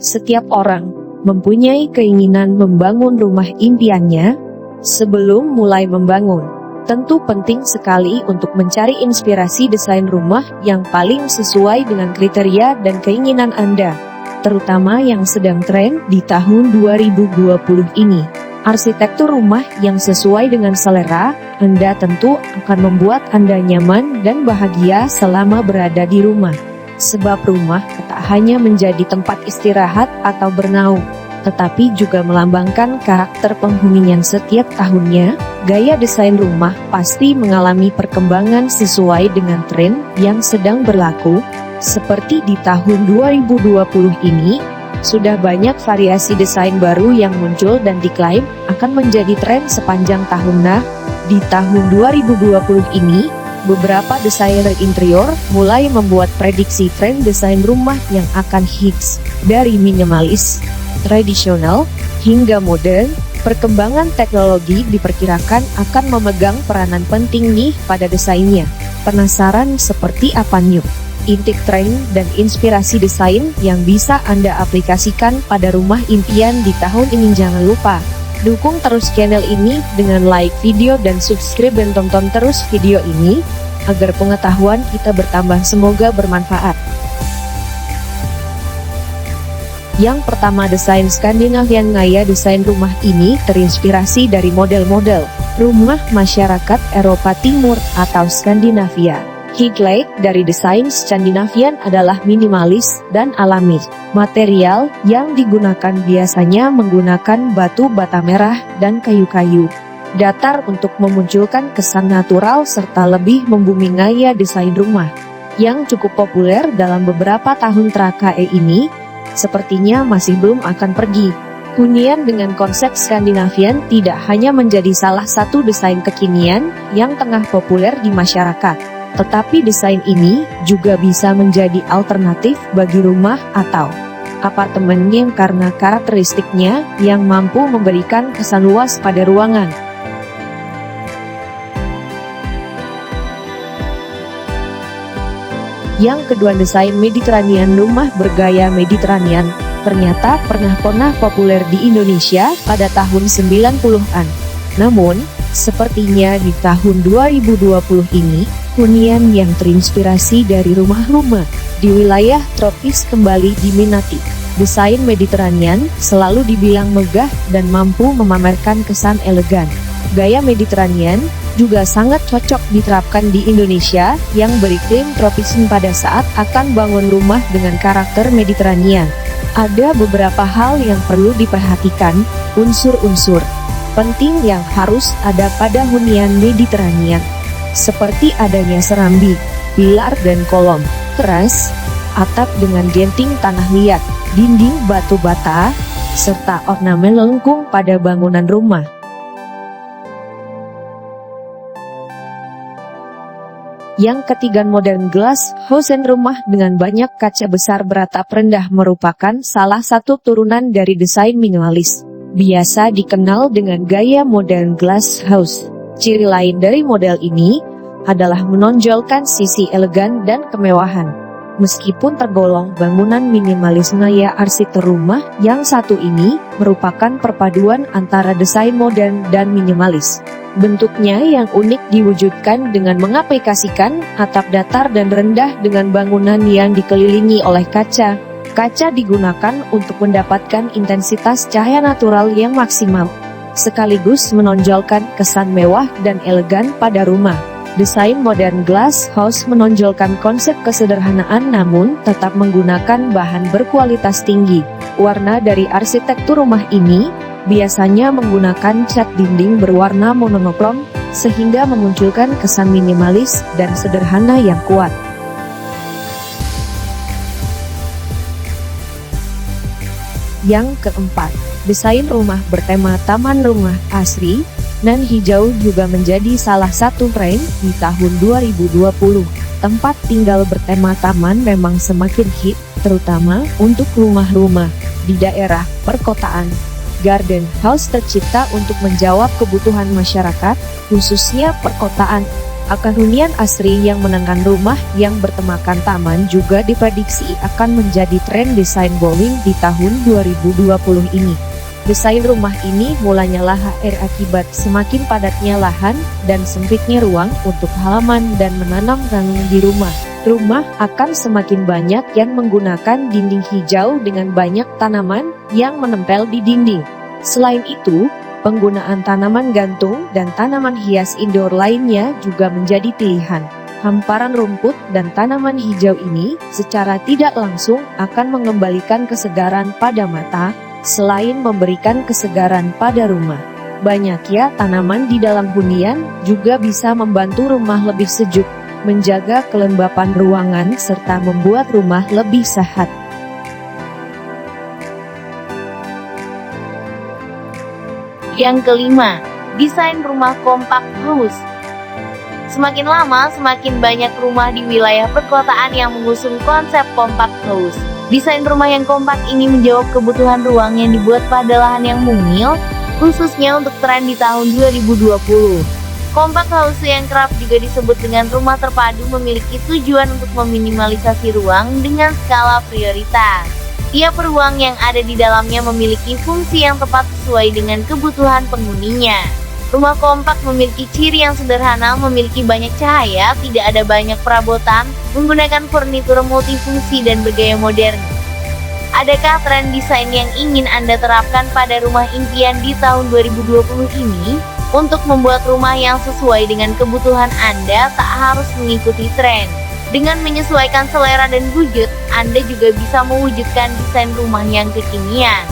Setiap orang mempunyai keinginan membangun rumah impiannya. Sebelum mulai membangun, tentu penting sekali untuk mencari inspirasi desain rumah yang paling sesuai dengan kriteria dan keinginan Anda, terutama yang sedang tren di tahun 2020 ini. Arsitektur rumah yang sesuai dengan selera Anda tentu akan membuat Anda nyaman dan bahagia selama berada di rumah. Sebab rumah tak hanya menjadi tempat istirahat atau bernaung, tetapi juga melambangkan karakter penghuninya setiap tahunnya. Gaya desain rumah pasti mengalami perkembangan sesuai dengan tren yang sedang berlaku. Seperti di tahun 2020 ini, sudah banyak variasi desain baru yang muncul dan diklaim akan menjadi tren sepanjang tahun. Nah, di tahun 2020 ini, beberapa desainer interior mulai membuat prediksi tren desain rumah yang akan hits, dari minimalis, tradisional, hingga modern. Perkembangan teknologi diperkirakan akan memegang peranan penting nih pada desainnya. Penasaran seperti apa new intip tren dan inspirasi desain yang bisa Anda aplikasikan pada rumah impian di tahun ini? Jangan lupa dukung terus channel ini dengan like video dan subscribe, dan tonton terus video ini agar pengetahuan kita bertambah. Semoga bermanfaat. Yang pertama, desain Skandinavian. Gaya desain rumah ini terinspirasi dari model-model rumah masyarakat Eropa Timur atau Skandinavia. Highlight dari desain Skandinavian adalah minimalis dan alami. Material yang digunakan biasanya menggunakan batu bata merah dan kayu-kayu datar untuk memunculkan kesan natural serta lebih membumi. Gaya desain rumah yang cukup populer dalam beberapa tahun terakhir ini sepertinya masih belum akan pergi. Hunian dengan konsep Skandinavian tidak hanya menjadi salah satu desain kekinian yang tengah populer di masyarakat, tetapi desain ini juga bisa menjadi alternatif bagi rumah atau apartemen yang karena karakteristiknya yang mampu memberikan kesan luas pada ruangan. Yang kedua, desain Mediterranean. Rumah bergaya Mediterranean ternyata pernah populer di Indonesia pada tahun 90-an. Namun, sepertinya di tahun 2020 ini, hunian yang terinspirasi dari rumah-rumah di wilayah tropis kembali diminati. Desain Mediterranean selalu dibilang megah dan mampu memamerkan kesan elegan. Gaya Mediterranean juga sangat cocok diterapkan di Indonesia yang beriklim tropis. Pada saat akan bangun rumah dengan karakter Mediterranean, ada beberapa hal yang perlu diperhatikan. Unsur-unsur penting yang harus ada pada hunian Mediterranean, seperti adanya serambi, pilar dan kolom keras, atap dengan genting tanah liat, dinding batu bata, serta ornamen lengkung pada bangunan rumah. Yang ketiga, modern glass house. Rumah dengan banyak kaca besar beratap rendah merupakan salah satu turunan dari desain minimalis, biasa dikenal dengan gaya modern glass house. Ciri lain dari model ini adalah menonjolkan sisi elegan dan kemewahan. Meskipun tergolong bangunan minimalis, gaya arsitektur rumah yang satu ini merupakan perpaduan antara desain modern dan minimalis. Bentuknya yang unik diwujudkan dengan mengaplikasikan atap datar dan rendah dengan bangunan yang dikelilingi oleh kaca. Kaca digunakan untuk mendapatkan intensitas cahaya natural yang maksimal, sekaligus menonjolkan kesan mewah dan elegan pada rumah. Desain modern glass house menonjolkan konsep kesederhanaan namun tetap menggunakan bahan berkualitas tinggi. Warna dari arsitektur rumah ini biasanya menggunakan cat dinding berwarna monokrom, sehingga memunculkan kesan minimalis dan sederhana yang kuat. Yang keempat, desain rumah bertema taman. Rumah asri dan hijau juga menjadi salah satu tren di tahun 2020. Tempat tinggal bertema taman memang semakin hit, terutama untuk rumah-rumah di daerah perkotaan. Garden house tercipta untuk menjawab kebutuhan masyarakat, khususnya perkotaan. akan hunian asri yang menengkan rumah yang bertemakan taman juga diprediksi akan menjadi tren desain Boeing di tahun 2020 ini. Desain rumah ini mulanya lahir akibat semakin padatnya lahan dan sempitnya ruang untuk halaman dan menanam tanaman di rumah. Rumah akan semakin banyak yang menggunakan dinding hijau dengan banyak tanaman yang menempel di dinding. Selain itu, penggunaan tanaman gantung dan tanaman hias indoor lainnya juga menjadi pilihan. Hamparan rumput dan tanaman hijau ini secara tidak langsung akan mengembalikan kesegaran pada mata, selain memberikan kesegaran pada rumah. Banyak ya tanaman di dalam hunian juga bisa membantu rumah lebih sejuk, menjaga kelembapan ruangan serta membuat rumah lebih sehat. Yang kelima, desain rumah compact house. Semakin lama, semakin banyak rumah di wilayah perkotaan yang mengusung konsep compact house. Desain rumah yang kompak ini menjawab kebutuhan ruang yang dibuat pada lahan yang mungil, khususnya untuk tren di tahun 2020. Compact house yang kerap juga disebut dengan rumah terpadu memiliki tujuan untuk meminimalisasi ruang dengan skala prioritas. Tiap ruang yang ada di dalamnya memiliki fungsi yang tepat sesuai dengan kebutuhan penghuninya. Rumah kompak memiliki ciri yang sederhana, memiliki banyak cahaya, tidak ada banyak perabotan, menggunakan furnitur multifungsi dan bergaya modern. Adakah tren desain yang ingin Anda terapkan pada rumah impian di tahun 2020 ini? Untuk membuat rumah yang sesuai dengan kebutuhan Anda tak harus mengikuti tren. Dengan menyesuaikan selera dan budget, Anda juga bisa mewujudkan desain rumah yang kekinian.